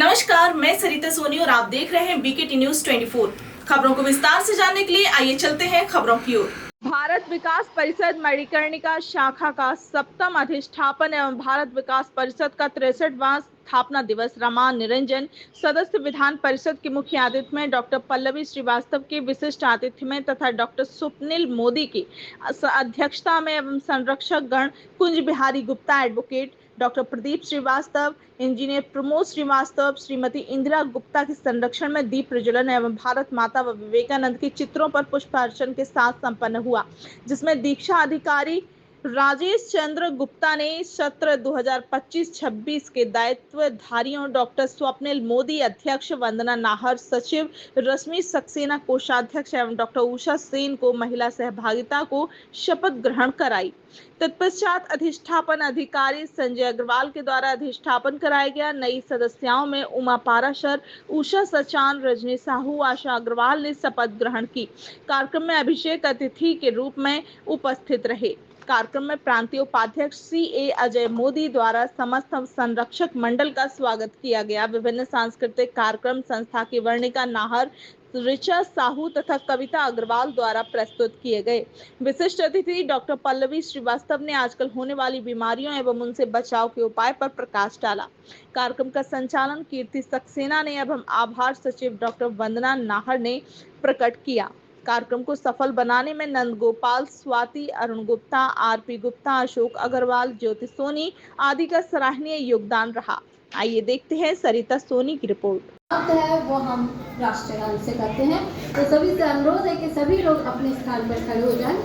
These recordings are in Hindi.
नमस्कार, मैं सरिता सोनी और आप देख रहे हैं बीकेटी न्यूज 24। खबरों को विस्तार से जानने के लिए आइए चलते हैं खबरों की ओर। भारत विकास परिषद मणिकर्णिका शाखा का 7वां अधिष्ठापन एवं भारत विकास परिषद का 63वां स्थापना दिवस रामान निरंजन सदस्य विधान परिषद के मुख्य अतिथि में डॉक्टर पल्लवी श्रीवास्तव के विशिष्ट अतिथि में तथा डॉक्टर स्वप्निल मोदी की अध्यक्षता में एवं संरक्षक गण Kunj Bihari Gupta advocate, doctor Pradeep Srivastava, engineer Pramod Srivastava, Shrimati Indira Gupta के संरक्षण में दीप प्रज्वलन एवं भारत माता व विवेकानंद के चित्रों पर पुष्पार्चन के साथ संपन्न हुआ, जिसमें दीक्षा अधिकारी राजेश चंद्र गुप्ता ने सत्र 2025-26 के दायित्वधारियों डॉक्टर स्वप्निल मोदी अध्यक्ष, वंदना नाहर सचिव, रश्मि सक्सेना कोषाध्यक्ष एवं डॉक्टर उषा सेन को महिला सहभागिता को शपथ ग्रहण कराई। तत्पश्चात अधिष्ठापन अधिकारी संजय अग्रवाल के द्वारा अधिष्ठापन कराया गया। नई सदस्याओं में उमा पाराशर, उषा सचान, रजनी साहू, आशा अग्रवाल ने शपथ ग्रहण की। कार्यक्रम में अभिषेक अतिथि के रूप में उपस्थित रहे। कार्यक्रम में प्रांतीय उपाध्यक्ष CA अजय मोदी द्वारा समस्त संरक्षक मंडल का स्वागत किया गया। विभिन्न सांस्कृतिक कार्यक्रम संस्था की वर्णिका नाहर, ऋचा साहू तथा कविता अग्रवाल द्वारा प्रस्तुत किए गए। विशिष्ट अतिथि डॉक्टर पल्लवी श्रीवास्तव ने आजकल होने वाली बीमारियों एवं उनसे बचाव के उपाय पर प्रकाश डाला। कार्यक्रम का संचालन कीर्ति सक्सेना ने एवं आभार सचिव डॉक्टर वंदना नाहर ने प्रकट किया। कार्यक्रम को सफल बनाने में नंद गोपाल, स्वाति, अरुण गुप्ता, RP गुप्ता, अशोक अग्रवाल, ज्योति सोनी आदि का सराहनीय योगदान रहा। आइए देखते हैं सरिता सोनी की रिपोर्ट। है वो हम राष्ट्रगान से करते हैं, तो सभी से अनुरोध है कि सभी लोग अपने स्थान पर खड़े हो जाएं।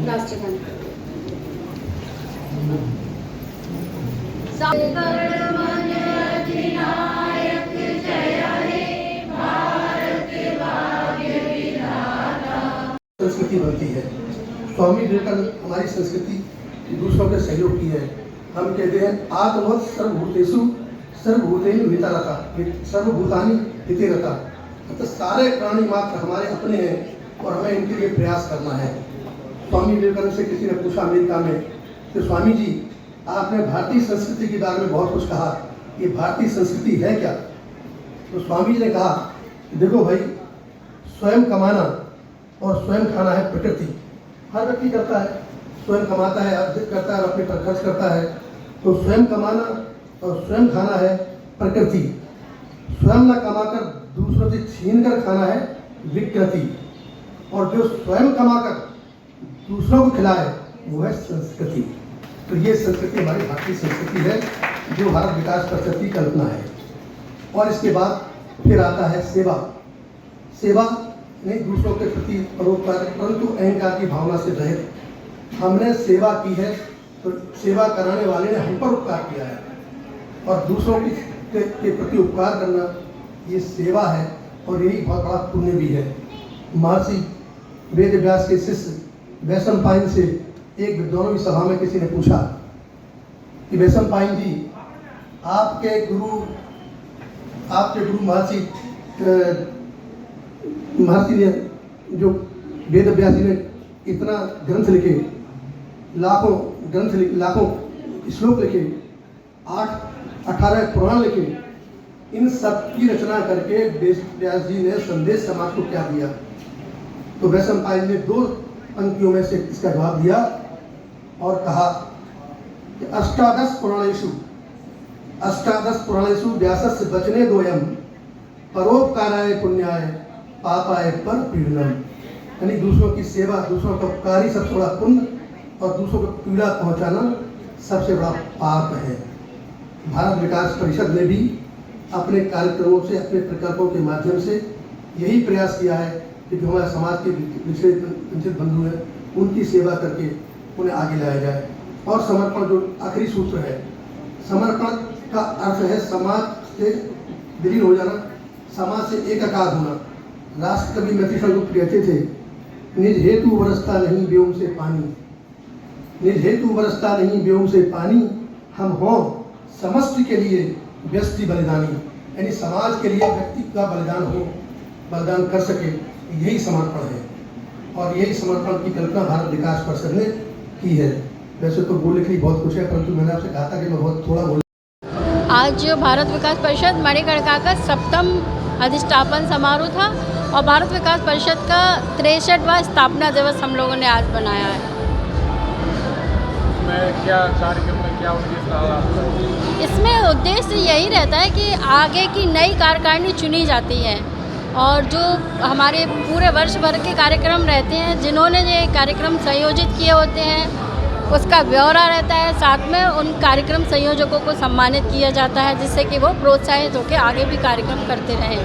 राष्ट्रगान संस्कृति बनती है। स्वामी विवेकानंद हमारी संस्कृति दूसरों के सहयोग की है। हम कहते हैं आत्मवत् सर्वभूतेषु सर्वभूतेषु हितरता, सर्वभूतानि हितरता, तो सारे प्राणी मात्र हमारे अपने हैं और हमें इनके लिए प्रयास करना है। स्वामी विवेकानंद से किसी ने पूछा अमेरिका में कि स्वामी जी आपने भारतीय संस्कृति के बारे में बहुत कुछ कहा, ये भारतीय संस्कृति है क्या? तो स्वामी जी ने कहा देखो भाई, स्वयं कमाना और स्वयं खाना है प्रकृति। हर व्यक्ति करता है, स्वयं कमाता है, अर्जित करता है और अपने पर खर्च करता है। तो स्वयं कमाना और स्वयं खाना है प्रकृति। स्वयं न कमाकर दूसरों से छीन कर खाना है विकृति। और जो स्वयं कमाकर दूसरों को खिलाए वो है संस्कृति। तो ये संस्कृति हमारी भारतीय संस्कृति है जो भारत विकास परिषद की कल्पना है। और इसके बाद फिर आता है सेवा। सेवा नहीं दूसरों के प्रति परोपकार, परंतु अहंकार की भावना से रहित हमने सेवा की है। तो सेवा कराने वाले ने हम पर उपकार किया है और दूसरों के प्रति उपकार करना ये सेवा है और यही बहुत बड़ा पुण्य भी है। महर्षि वेद व्यास के शिष्य वैशंपायन से एक विद्वानों की सभा में किसी ने पूछा कि वैशंपायन जी आपके गुरु महर्षि ने जो वेद व्यास जी ने इतना ग्रंथ लिखे, लाखों श्लोक लिखे, 18 पुराण लिखे, इन सब की रचना करके व्यास जी ने संदेश समाज को क्या दिया? तो वैशंपायन ने 2 पंक्तियों में से इसका जवाब दिया और कहा कि अष्टादश पुराणेषु व्यासस्य वचने दोयम परोपकाराय पुण्याय पापाय पर पीड़नम। यानी दूसरों की सेवा, दूसरों का उपकारी सबसे बड़ा पुण्य और दूसरों को पीड़ा पहुंचाना सबसे बड़ा पाप है। भारत विकास परिषद ने भी अपने कार्यक्रमों से, अपने प्रकल्पों के माध्यम से यही प्रयास किया है कि जो हमारे समाज के पिछड़े वंचित बंधु हैं उनकी सेवा करके उन्हें आगे लाया जाए। और समर्पण जो आखिरी सूत्र है, समर्पण का अर्थ है समाज से विलीन हो जाना, समाज से एकाकार होना। राष्ट्र कवि नथीशा गुप्त कहते थे, निज हेतु बरसता नहीं व्योम से पानी, निज हेतु बरसता नहीं व्योम से पानी, हम हों समष्टि के लिए व्यष्टि बलिदानी। यानी समाज के लिए व्यक्ति का बलिदान कर सके, यही समर्पण है और यही समर्पण की कल्पना भारत विकास परिषद ने की है। वैसे तो बोलने के लिए बहुत कुछ है, परंतु मैंने आपसे कहा था कि मैं बहुत थोड़ा बोल। आज भारत विकास परिषद मणिकर्णिका का 7वां अधिष्ठापन समारोह था और भारत विकास परिषद का 63वां स्थापना दिवस हम लोगों ने आज बनाया है। इसमें क्या कार्यक्रम में क्या उद्देश्य रहा आपका? इसमें उद्देश्य यही रहता है कि आगे की नई कार्यकारिणी चुनी जाती है और जो हमारे पूरे वर्ष भर के कार्यक्रम रहते हैं, जिन्होंने ये कार्यक्रम संयोजित किए होते हैं, उसका ब्यौरा रहता है। साथ में उन कार्यक्रम संयोजकों को सम्मानित किया जाता है, जिससे कि वो प्रोत्साहित होकर आगे भी कार्यक्रम करते रहें।